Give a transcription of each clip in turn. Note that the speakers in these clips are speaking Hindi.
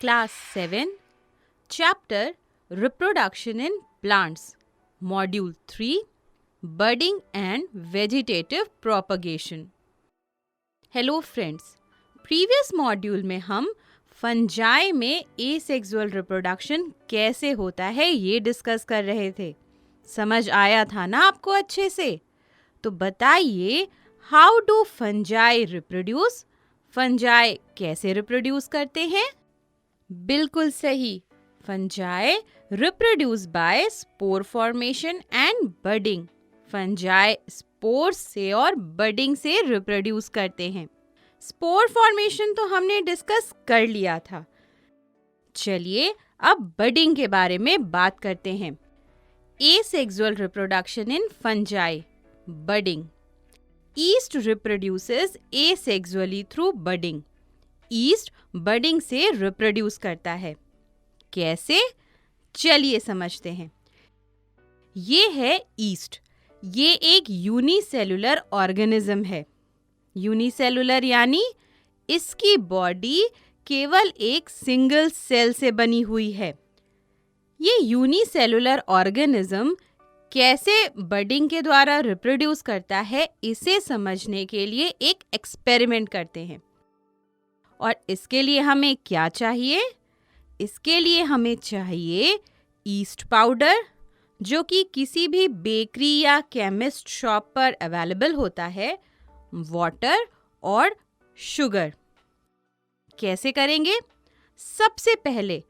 Class 7, Chapter Reproduction in Plants, Module 3, Budding and Vegetative Propagation. Hello friends, previous module में हम फंजाई में एसेक्सुअल रिप्रोडक्शन कैसे होता है ये डिस्कस कर रहे थे. समझ आया था ना आपको अच्छे से? तो बताइए, how do fungi reproduce? Fungi कैसे रिप्रोड्यूस करते हैं? बिल्कुल सही, fungi reproduce by spore formation and budding. Fungi spores से और बडिंग से रिप्रोड्यूस करते हैं. स्पोर फॉर्मेशन तो हमने डिस्कस कर लिया था. चलिए अब बडिंग के बारे में बात करते हैं. Asexual reproduction in fungi, budding. Yeast reproduces asexually through budding. Yeast budding से reproduce करता है. कैसे? चलिए समझते हैं. ये है yeast. ये एक यूनिसेलुलर ऑर्गेनिज्म है. यूनिसेलुलर यानी इसकी बॉडी केवल एक सिंगल सेल से बनी हुई है. ये यूनिसेलुलर ऑर्गेनिज्म कैसे बडिंग के द्वारा रिप्रोड्यूस करता है, इसे समझने के लिए एक एक्सपेरिमेंट करते हैं. और इसके लिए हमें क्या चाहिए? इसके लिए हमें चाहिए ईस्ट पाउडर, जो कि किसी भी बेकरी या केमिस्ट शॉप पर अवेलेबल होता है, वाटर और शुगर. कैसे करेंगे? सबसे पहले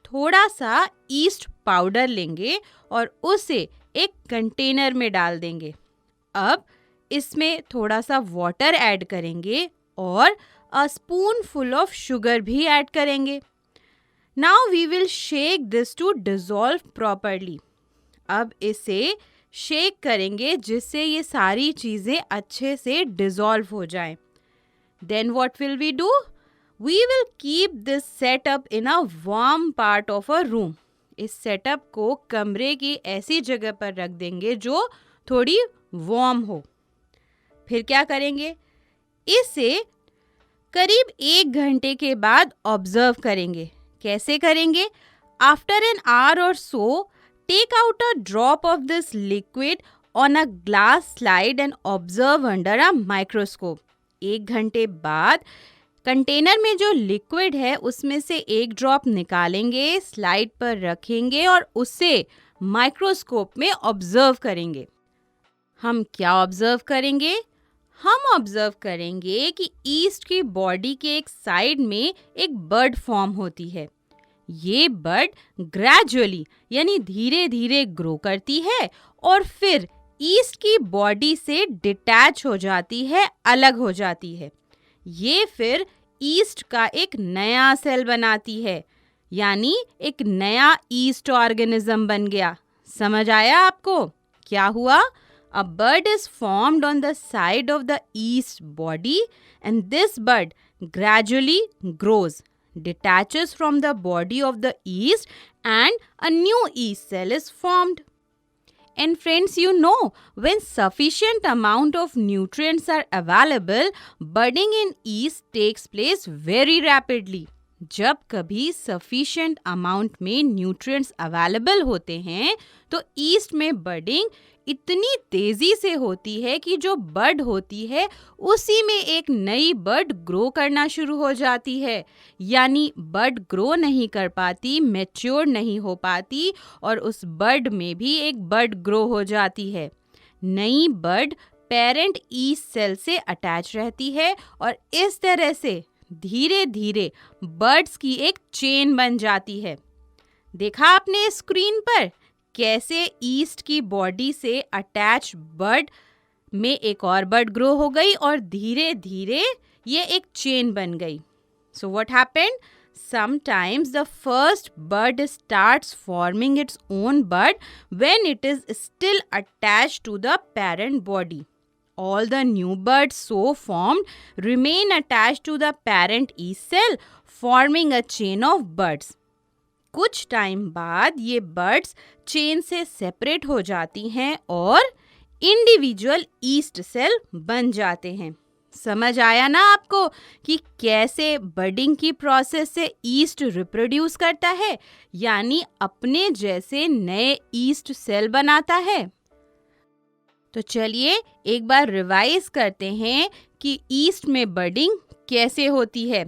थोड़ा सा ईस्ट पाउडर लेंगे और उसे एक कंटेनर में डाल देंगे. अब इसमें थोड़ा सा वाटर ऐड करेंगे और a spoonful of sugar भी ऐड करेंगे. Now we will shake this to dissolve properly. अब इसे शेक करेंगे जिससे ये सारी चीज़ें अच्छे से डिसॉल्व हो जाएं. Then what will we do? We will keep this setup in a warm part of a room. इस सेटअप को कमरे की ऐसी जगह पर रख देंगे जो थोड़ी वार्म हो. फिर क्या करेंगे? इसे करीब 1 घंटे के बाद ऑब्जर्व करेंगे. कैसे करेंगे? After an hour or so take out a drop of this liquid on a glass slide and observe under a microscope. 1 घंटे बाद कंटेनर में जो लिक्विड है उसमें से एक ड्रॉप निकालेंगे, स्लाइड पर रखेंगे और उसे माइक्रोस्कोप में ऑब्जर्व करेंगे. हम क्या ऑब्जर्व करेंगे? हम ऑब्जर्व करेंगे कि ईस्ट की बॉडी के एक साइड में एक बड फॉर्म होती है. ये बड ग्रेजुअली यानी धीरे धीरे ग्रो करती है और फिर ईस्ट की बॉडी से डिटैच हो जाती है, अलग हो जाती है. ये फिर ईस्ट का एक नया सेल बनाती है, यानी एक नया ईस्ट ऑर्गेनिज्म बन गया. समझ आया आपको? क्या हुआ? A bud is formed on the side of the yeast body and this bud gradually grows, detaches from the body of the yeast and a new yeast cell is formed. And friends, you know, when sufficient amount of nutrients are available, budding in yeast takes place very rapidly. जब कभी sufficient amount में nutrients available होते हैं तो ईस्ट में बडिंग इतनी तेजी से होती है कि जो बड होती है उसी में एक नई बड ग्रो करना शुरू हो जाती है. यानी बड ग्रो नहीं कर पाती, मैच्योर नहीं हो पाती और उस बड में भी एक बड ग्रो हो जाती है. नई बड पेरेंट ईस्ट सेल से अटैच रहती है और इस तरह से धीरे धीरे बर्ड्स की एक चेन बन जाती है. देखा आपने स्क्रीन पर कैसे ईस्ट की बॉडी से अटैच बर्ड में एक और बर्ड ग्रो हो गई और धीरे धीरे ये एक चेन बन गई. So what happened? Sometimes the first bud starts forming its own bud when it is still attached to the parent body. All the new buds so formed remain attached to the parent yeast cell, forming a chain of buds. कुछ टाइम बाद ये बर्ड्स चेन से सेपरेट हो जाती हैं और इंडिविजुअल ईस्ट सेल बन जाते हैं. समझ आया ना आपको कि कैसे बडिंग की प्रोसेस से ईस्ट रिप्रोड्यूस करता है, यानी अपने जैसे नए ईस्ट सेल बनाता है। तो चलिए एक बार रिवाइज करते हैं कि ईस्ट में बडिंग कैसे होती है।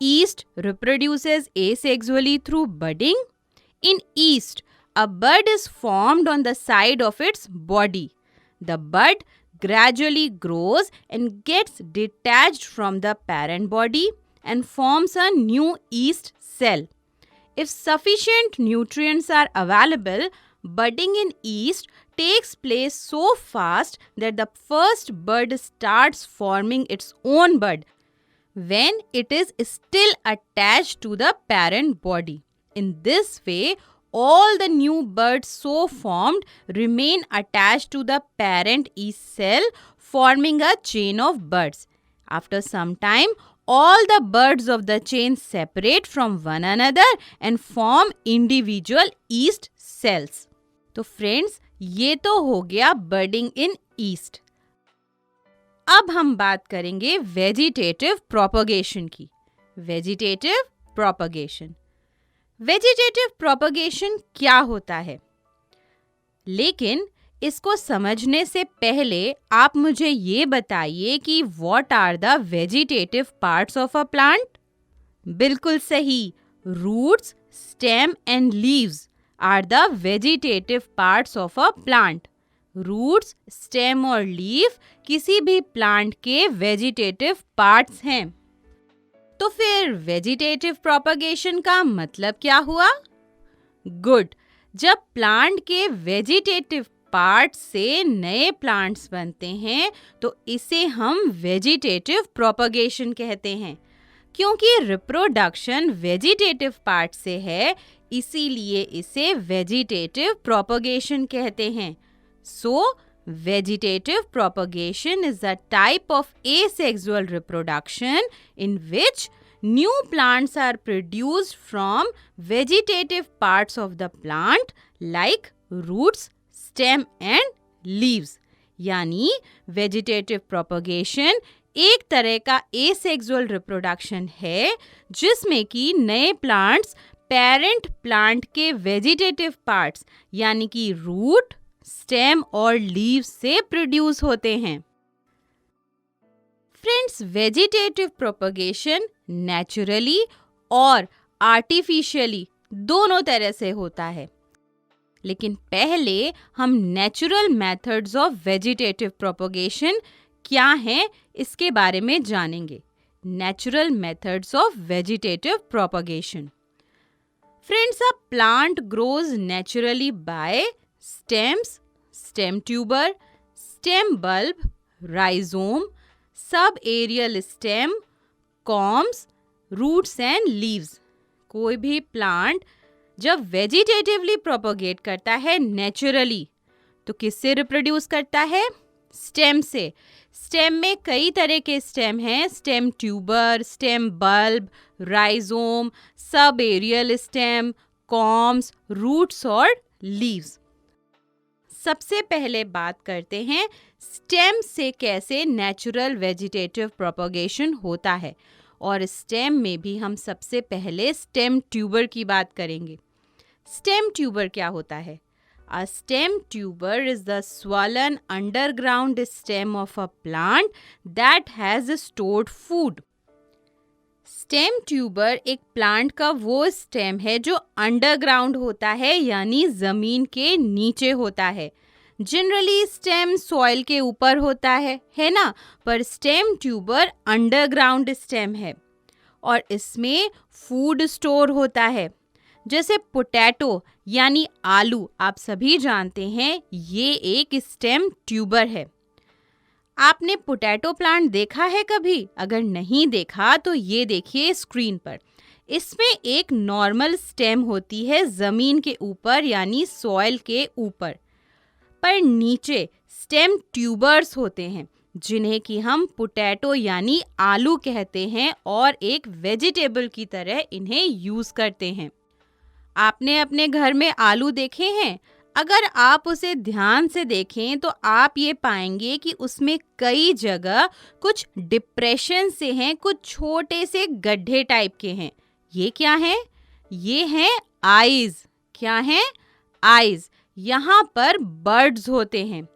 East reproduces asexually through budding. In yeast, a bud is formed on the side of its body. The bud gradually grows and gets detached from the parent body and forms a new yeast cell. If sufficient nutrients are available, budding in yeast takes place so fast that the first bud starts forming its own bud when it is still attached to the parent body. In this way, all the new buds so formed remain attached to the parent yeast cell, forming a chain of buds. After some time, all the buds of the chain separate from one another and form individual yeast cells. तो फ्रेंड्स, ये तो हो गया बर्डिंग इन ईस्ट। अब हम बात करेंगे वेजिटेटिव प्रोपगेशन की। वेजिटेटिव प्रोपगेशन क्या होता है? लेकिन इसको समझने से पहले आप मुझे ये बताइए कि what are the vegetative parts of a plant? बिल्कुल सही, roots, stem and leaves are the vegetative parts of a plant. Roots, stem और लीफ किसी भी प्लांट के वेजिटेटिव पार्ट्स हैं। तो फिर वेजिटेटिव प्रोपगेशन का मतलब क्या हुआ? गुड, जब प्लांट के वेजिटेटिव पार्ट्स से नए प्लांट्स बनते हैं तो इसे हम वेजिटेटिव प्रोपगेशन कहते हैं। क्योंकि रिप्रोडक्शन वेजिटेटिव पार्ट से है, इसीलिए इसे वेजिटेटिव प्रोपगेशन कहते हैं। So, vegetative propagation is a type of asexual reproduction in which new plants are produced from vegetative parts of the plant like roots, stem and leaves. यानी vegetative propagation एक तरह का asexual reproduction है जिसमें कि नए प्लांट्स पेरेंट प्लांट के वेजिटेटिव पार्ट्स यानी कि रूट, स्टेम और लीव्स से प्रोड्यूस होते हैं। फ्रेंड्स, वेजिटेटिव प्रोपगेशन नेचुरली और आर्टिफिशियली दोनों तरह से होता है। लेकिन पहले हम natural methods of vegetative propagation क्या हैं इसके बारे में जानेंगे। Natural methods of vegetative propagation. Friends, a plant grows naturally bye stems, stem tuber, stem bulb, rhizome, subaerial stem, corms, roots and leaves. कोई भी प्लांट जब वेजिटेटिवली प्रोपगेट करता है नेचुरली तो किससे रिप्रोड्यूस करता है? स्टेम से। स्टेम में कई तरह के स्टेम हैं, stem tuber, stem bulb, rhizome, sub aerial stem, corms, roots और लीव्स। सबसे पहले बात करते हैं स्टेम से कैसे नेचुरल वेजिटेटिव प्रोपगेशन होता है, और स्टेम में भी हम सबसे पहले स्टेम ट्यूबर की बात करेंगे। स्टेम ट्यूबर क्या होता है? A stem tuber is the swollen underground stem of a plant that has stored food. Stem tuber एक प्लांट का वो स्टेम है जो अंडरग्राउंड होता है यानी जमीन के नीचे होता है। जनरली स्टेम सॉइल के ऊपर होता है ना? पर स्टेम ट्यूबर अंडरग्राउंड स्टेम है और इसमें फूड स्टोर होता है। जैसे पोटैटो यानी आलू आप सभी जानते हैं, ये एक स्टेम ट्यूबर है। आपने पोटैटो प्लांट देखा है कभी? अगर नहीं देखा तो ये देखिए स्क्रीन पर। इसमें एक नॉर्मल स्टेम होती है ज़मीन के ऊपर यानी सॉइल के ऊपर, पर नीचे स्टेम ट्यूबर्स होते हैं जिन्हें कि हम पोटैटो यानी आलू कहते हैं और एक वेजिटेबल की तरह इन्हें यूज़ करते हैं। आपने अपने घर में आलू देखे हैं? अगर आप उसे ध्यान से देखें तो आप ये पाएंगे कि उसमें कई जगह कुछ डिप्रेशन से हैं, कुछ छोटे से गड्ढे टाइप के हैं। ये क्या हैं? ये हैं आईज। क्या हैं? आईज। यहाँ पर बर्ड्स होते हैं।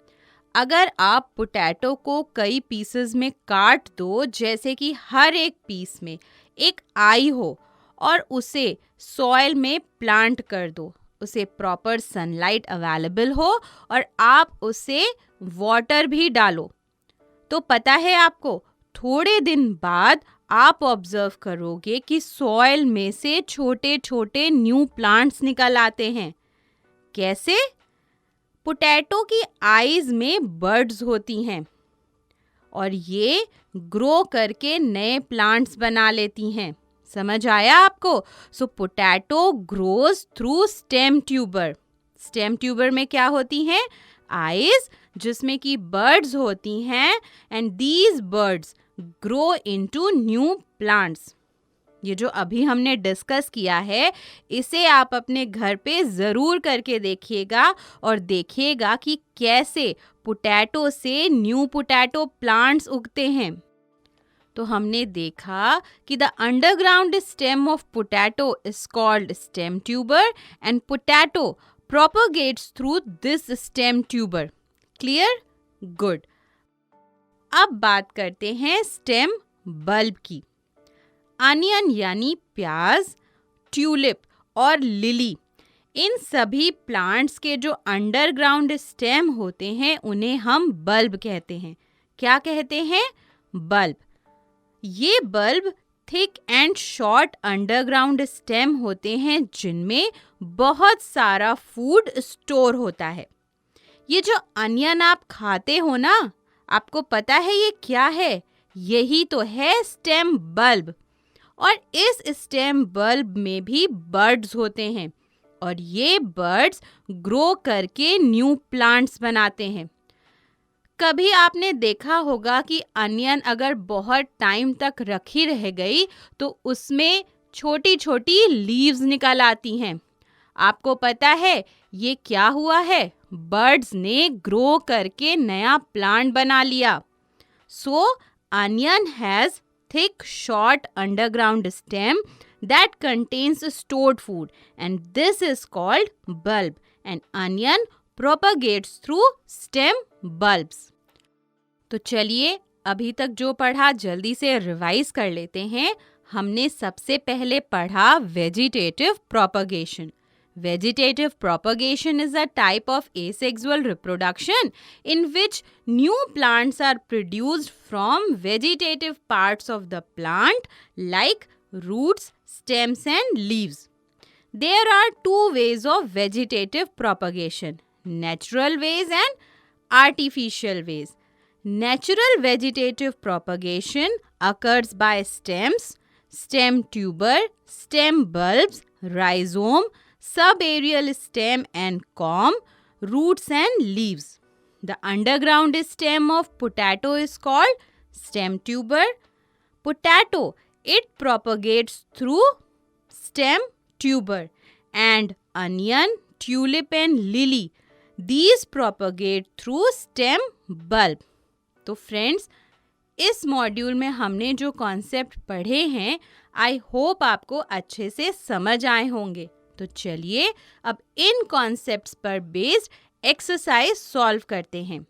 अगर आप पोटैटो को कई पीसेस में काट दो, जैसे कि हर एक पीस में एक आई हो, और उसे सॉइल में प्लांट कर दो, उसे प्रॉपर सनलाइट अवेलेबल हो और आप उसे वाटर भी डालो, तो पता है आपको, थोड़े दिन बाद आप ऑब्जर्व करोगे कि सॉइल में से छोटे छोटे न्यू प्लांट्स निकल आते हैं। कैसे? पोटैटो की आईज में बर्ड्स होती हैं और ये ग्रो करके नए प्लांट्स बना लेती हैं। समझ आया आपको? So potato grows through stem tuber. Stem tuber में क्या होती हैं? आईज, जिसमें कि बर्ड्स होती हैं, and these birds grow into new plants. ये जो अभी हमने डिस्कस किया है, इसे आप अपने घर पे ज़रूर करके देखिएगा और देखिएगा कि कैसे पोटैटो से न्यू पोटैटो प्लांट्स उगते हैं। तो हमने देखा कि the underground stem of potato is called stem tuber and potato propagates through this stem tuber. Clear? Good. अब बात करते हैं स्टेम बल्ब की। अनियन यानी प्याज, ट्यूलिप और लिली, इन सभी प्लांट्स के जो अंडरग्राउंड स्टेम होते हैं उन्हें हम बल्ब कहते हैं। क्या कहते हैं? बल्ब। ये bulb thick and short underground stem होते हैं जिनमें बहुत सारा फूड स्टोर होता है। ये जो अनियन आप खाते हो ना, आपको पता है ये क्या है? यही तो है स्टेम बल्ब। और इस स्टेम बल्ब में भी बर्ड्स होते हैं और ये बर्ड्स ग्रो करके न्यू प्लांट्स बनाते हैं। कभी आपने देखा होगा कि अनियन अगर बहुत टाइम तक रखी रह गई तो उसमें छोटी छोटी लीव्स निकल आती हैं। आपको पता है ये क्या हुआ है? बर्ड्स ने ग्रो करके नया प्लांट बना लिया। So onion has thick short underground stem that contains stored food, and this is called bulb, and onion propagates through stem bulbs. तो चलिए अभी तक जो पढ़ा जल्दी से रिवाइज कर लेते हैं। हमने सबसे पहले पढ़ा vegetative propagation. Vegetative propagation is a type of asexual reproduction in which new plants are produced from vegetative parts of the plant like roots, stems and leaves. There are two ways of vegetative propagation: natural ways and artificial ways. Natural vegetative propagation occurs by stems, stem tuber, stem bulbs, rhizome, subaerial stem and corm, roots and leaves. The underground stem of potato is called stem tuber. Potato, it propagates through stem tuber, and onion, tulip and lily, these propagate through stem bulb. तो फ्रेंड्स, इस मॉड्यूल में हमने जो कॉन्सेप्ट पढ़े हैं, आई होप आपको अच्छे से समझ आए होंगे। तो चलिए अब इन कॉन्सेप्ट्स पर बेस्ड एक्सरसाइज सॉल्व करते हैं।